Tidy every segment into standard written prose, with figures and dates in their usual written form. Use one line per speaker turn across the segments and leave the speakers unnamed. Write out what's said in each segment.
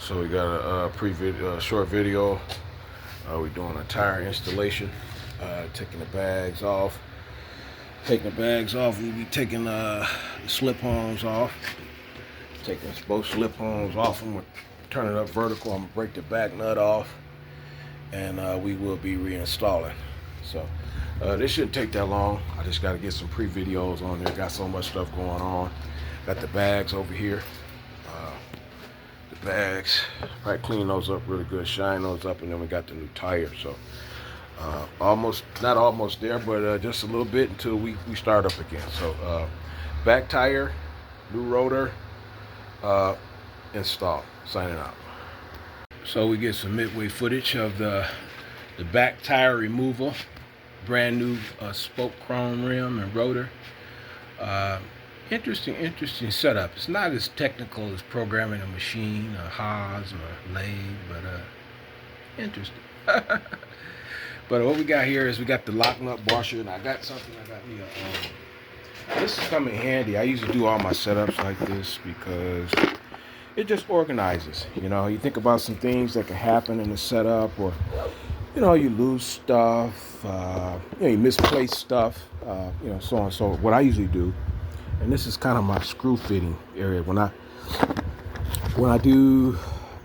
So we got a short video. We're doing a tire installation, taking the bags off. We'll be taking the slip-ons off. Taking both slip-ons off them. We're turning it up vertical. I'm gonna break the back nut off, and we will be reinstalling. So this shouldn't take that long. I just got to get some pre-videos on there. Got so much stuff going on. Got the bags over here. The bags, right, clean those up really good, shine those up, and then we got the new tire. So not almost there, but just a little bit until we start up again. So back tire, new rotor, install. Signing out. So we get some midway footage of the back tire removal, brand new spoke chrome rim and rotor. Interesting setup. It's not as technical as programming a machine, a Haas or a lathe, but interesting. But what we got here is we got the lock nut washer, and I got me a. This is coming handy. I usually do all my setups like this because it just organizes. You know, you think about some things that can happen in the setup, or you lose stuff, you misplace stuff, so on. So what I usually do, and this is kind of my screw fitting area, when I do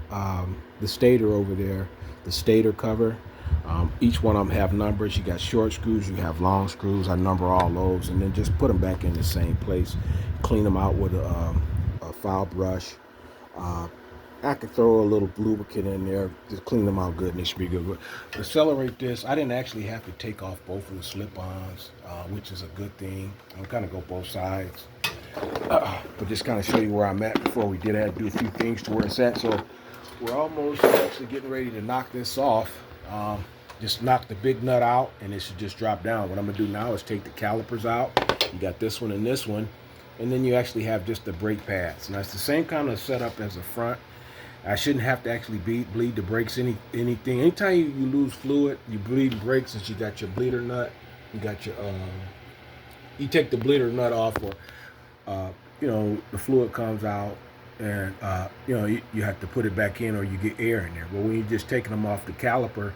the stator over there, the stator cover, each one of them have numbers. You got short screws, you have long screws. I number all those, and then just put them back in the same place. Clean them out with a file brush. I could throw a little lubricant in there, just clean them out good, and they should be good. But to accelerate this, I didn't actually have to take off both of the slip-ons, which is a good thing. I'm kind of go both sides, but just kind of show you where I'm at before we did that, do a few things to where it's at. So we're almost actually getting ready to knock this off. Just knock the big nut out, and it should just drop down. What I'm gonna do now is take the calipers out. You got this one and this one, and then you actually have just the brake pads. Now it's the same kind of setup as the front. I shouldn't have to actually bleed the brakes anything. Anytime you lose fluid, you bleed brakes, since you got your bleeder nut. You got your you take the bleeder nut off, or the fluid comes out, and you have to put it back in, or you get air in there. But when you're just taking them off the caliper,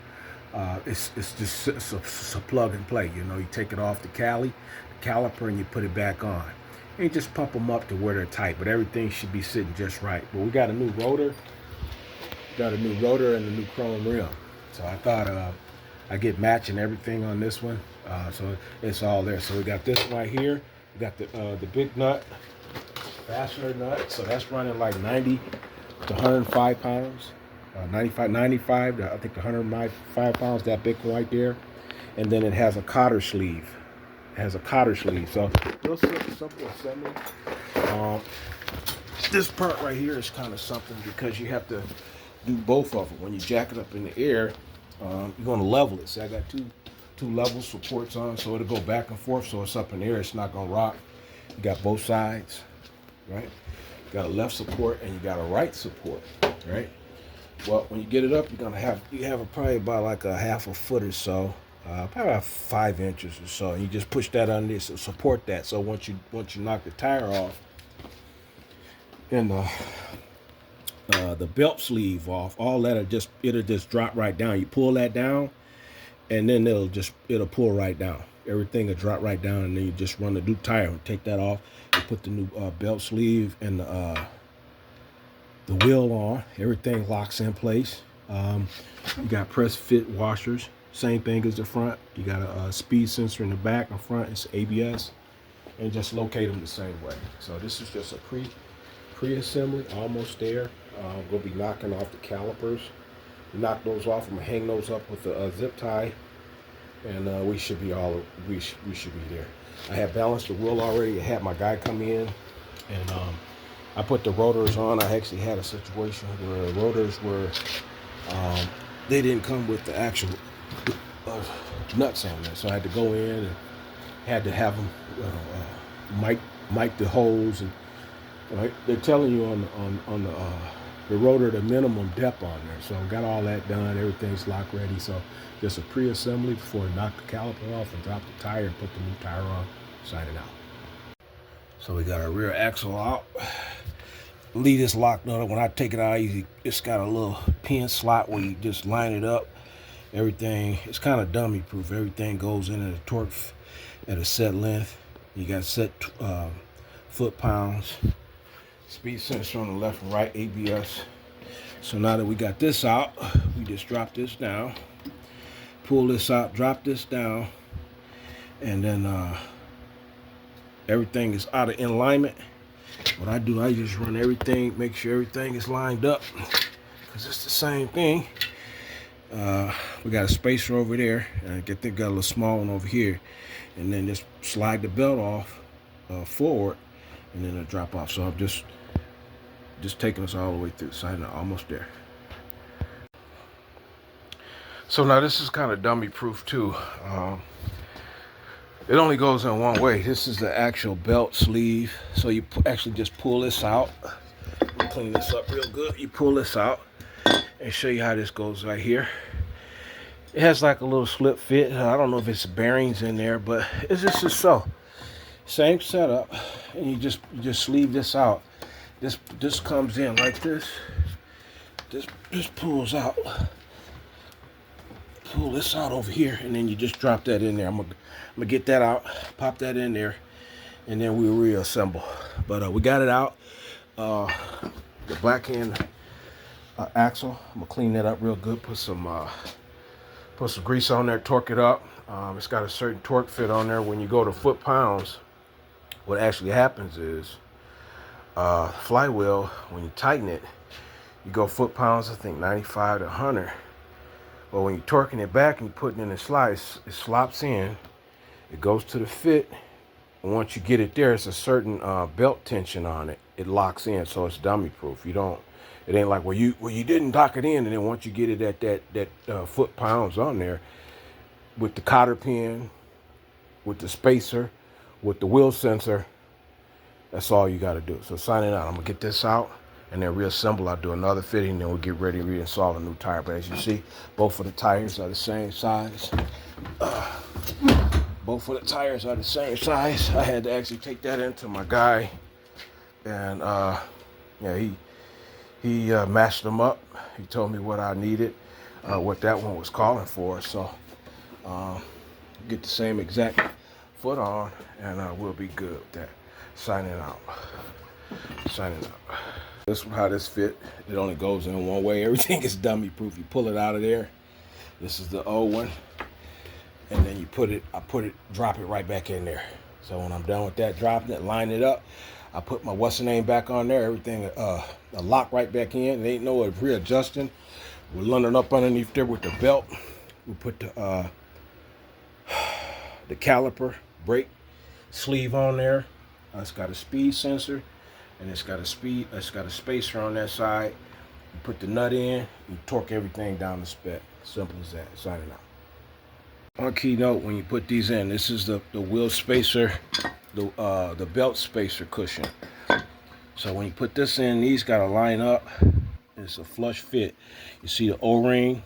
it's a plug and play. You take it off the caliper, and you put it back on. And you just pump them up to where they're tight, but everything should be sitting just right. But we got a new rotor, and a new chrome rim. So I thought I get matching everything on this one, so it's all there. So we got this one right here. We got the big nut, fastener nut. So that's running like 90 to 105 pounds, 95 to I think 105 pounds. That big one right there, and then it has a cotter sleeve. So real simple assembly. This part right here is kind of something because you have to do both of them. When you jack it up in the air, you're going to level it. See, I got two level supports on, so it'll go back and forth. So it's up in the air. It's not going to rock. You got both sides, right? You got a left support and you got a right support, right? Well, when you get it up, you have probably about like a half a foot or so. Probably about 5 inches or so. And you just push that under to support that. So once you knock the tire off and the belt sleeve off, all that it'll just drop right down. You pull that down, and then it'll pull right down. Everything will drop right down, and then you just run the new tire and take that off. You put the new belt sleeve and the wheel on. Everything locks in place. You got press fit washers. Same thing as the front. You got a speed sensor in the back. In front, it's ABS, and just locate them the same way. So this is just a pre-assembly, almost there. We'll be knocking off the calipers. Knock those off. I'm gonna hang those up with a zip tie, and we should be there. I have balanced the wheel already. I had my guy come in, and I put the rotors on. I actually had a situation where the rotors were they didn't come with the actual nuts on there, so I had to go in and had to have them mic the holes, and right, they're telling you on the rotor the minimum depth on there. So I got all that done. Everything's lock ready. So just a pre-assembly before I knock the caliper off and drop the tire and put the new tire on. Signing out. So we got our rear axle out. leave this lock nut up. When I take it out, it's got a little pin slot where you just line it up. Everything, it's kind of dummy proof. Everything goes in at a torque at a set length. You got set foot pounds. Speed sensor on the left and right, ABS. So now that we got this out, we just drop this down, pull this out, drop this down, and then everything is out of alignment. What I do, I just run everything, make sure everything is lined up, because it's the same thing. We got a spacer over there, and I think got a little small one over here, and then just slide the belt off forward, and then it'll drop off. So I'm just taking us all the way through, so I'm almost there. So now this is kind of dummy proof too. It only goes in one way. This is the actual belt sleeve. So you actually just pull this out. Clean this up real good. You pull this out and show you how this goes right here. It has like a little slip fit. I don't know if it's bearings in there, but it's just so. Same setup, and you just sleeve this out. This comes in like this. This pulls out. Pull this out over here, and then you just drop that in there. I'm gonna get that out, pop that in there, and then we'll reassemble. But we got it out. The back end axle, I'm gonna clean that up real good. Put some grease on there, torque it up. It's got a certain torque fit on there. When you go to foot pounds, what actually happens is flywheel, when you tighten it, you go foot pounds, I think 95 to 100. But when you're torquing it back and you're putting it in a slice, it slops in, it goes to the fit, and once you get it there, it's a certain belt tension on it. It locks in, so it's dummy proof. It ain't like where you didn't lock it in, and then once you get it at that foot pounds on there, with the cotter pin, with the spacer, with the wheel sensor, that's all you got to do. So signing out, I'm gonna get this out and then reassemble. I'll do another fitting, then we'll get ready to reinstall a new tire. But as you see, both of the tires are the same size. Both of the tires are the same size. I had to actually take that into my guy, and yeah, he matched them up. He told me what I needed, what that one was calling for. So get the same exact foot on, and we'll be good with that. Signing out. This is how this fit. It only goes in one way. Everything is dummy proof. You pull it out of there. This is the old one, and then drop it right back in there. So when I'm done with that, dropping it, line it up, I put my what's the name back on there. Everything a lock right back in. It ain't no readjusting. We're lining up underneath there with the belt. We put the caliper brake sleeve on there. It's got a speed sensor, and it's got a spacer on that side. You put the nut in, you torque everything down the spec. Simple as that. Signing out. One key note when you put these in, this is the wheel spacer, the belt spacer cushion. So when you put this in, these got to line up. It's a flush fit. You see the O-ring,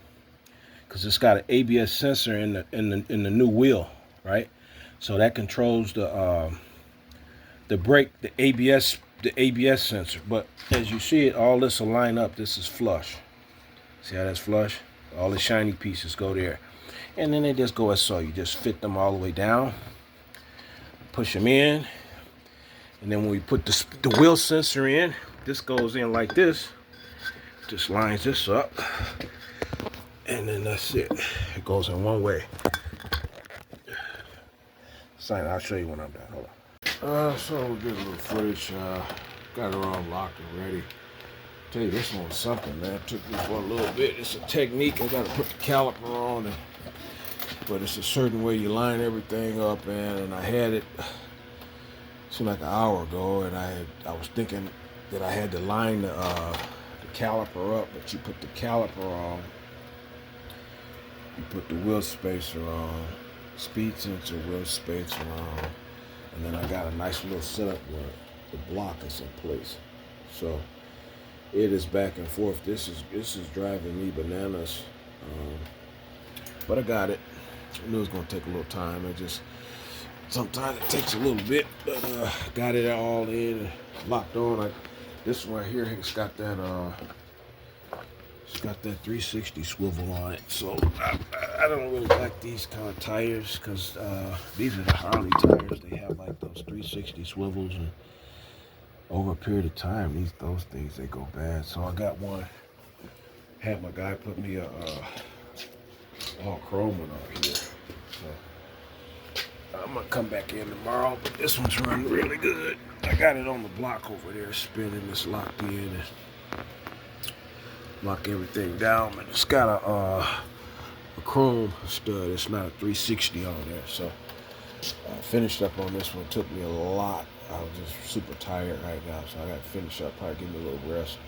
because it's got an ABS sensor in the new wheel, right? So that controls the brake, the ABS sensor. But as you see it, all this will line up. This is flush. See how that's flush? All the shiny pieces go there. And then they just go as so. You just fit them all the way down, push them in, and then when we put the wheel sensor in, this goes in like this. Just lines this up, and then that's it. It goes in one way. Sign. I'll show you when I'm done. Hold on. So we'll get a little footage. Got it all locked and ready. Tell you, this one was something, man. It took me for a little bit. It's a technique. I got to put the caliper on, but it's a certain way you line everything up, man. And I had it seemed like an hour ago, and I was thinking that I had to line the caliper up, but you put the caliper on, you put the wheel spacer on, speed sensor, wheel spacer on, and then I got a nice little setup where the block is in place. So it is back and forth. This is driving me bananas, but I got it. I knew it was gonna take a little time. Sometimes it takes a little bit, but got it all in, locked on. This one right here, it's got that 360 swivel on it. So I don't really like these kind of tires because these are the Harley tires. They have like those 360 swivels, and over a period of time, those things, they go bad. So I got one. Had my guy put me a all chrome one on here. So I'm gonna come back in tomorrow, but this one's running really good. I got it on the block over there spinning. It's locked in and lock everything down. And it's got a chrome stud. It's not a 360 on there. So I finished up on this one. It took me a lot. I was just super tired right now, so I got to finish up. Probably give me a little rest.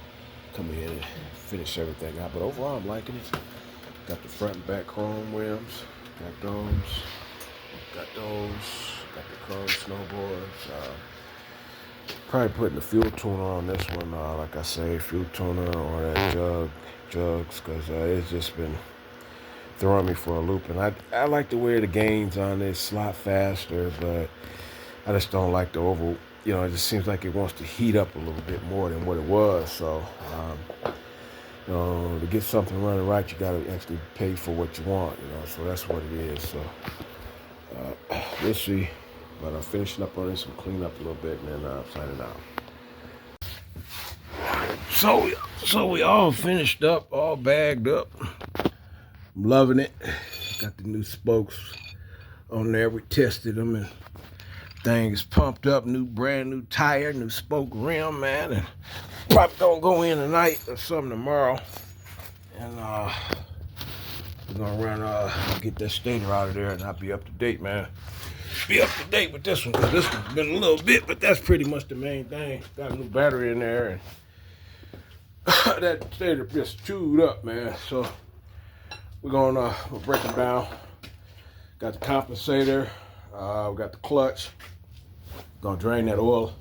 Come in and finish everything out. But overall, I'm liking it. Got the front and back chrome rims. Got those. Got the chrome snowboards. Probably putting the fuel tuner on this one. Like I say, fuel tuner or that jugs, because it's just been throwing me for a loop. And I like the way the gains on this, a lot faster, but I just don't like the it just seems like it wants to heat up a little bit more than what it was. So, to get something running right, you got to actually pay for what you want, so that's what it is. So, we'll see. But I'm finishing up on this and clean up a little bit, and then I'm signing out. So we all finished up, all bagged up. I'm loving it. Got the new spokes on there. We tested them, and things pumped up. Brand new tire, new spoke rim, man. And probably don't go in tonight or something tomorrow. And we're gonna run get that stator out of there, and I'll be up to date, man. Be up to date with this one, because this one's been a little bit, but that's pretty much the main thing. Got a new battery in there, and that stator just chewed up, man. So we're gonna break them down. Got the compensator, we got the clutch. Gonna drain that oil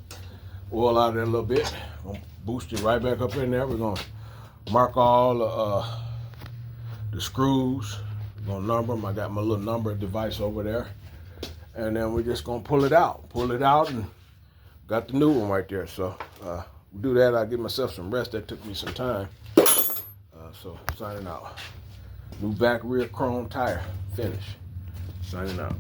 out of there a little bit. Gonna boost it right back up in there. We're gonna mark all the screws. We're gonna number them. I got my little number device over there. And then we're just gonna pull it out, and got the new one right there. So we'll do that. I'll give myself some rest. That took me some time. So signing out. New back rear chrome tire, finish. Signing out.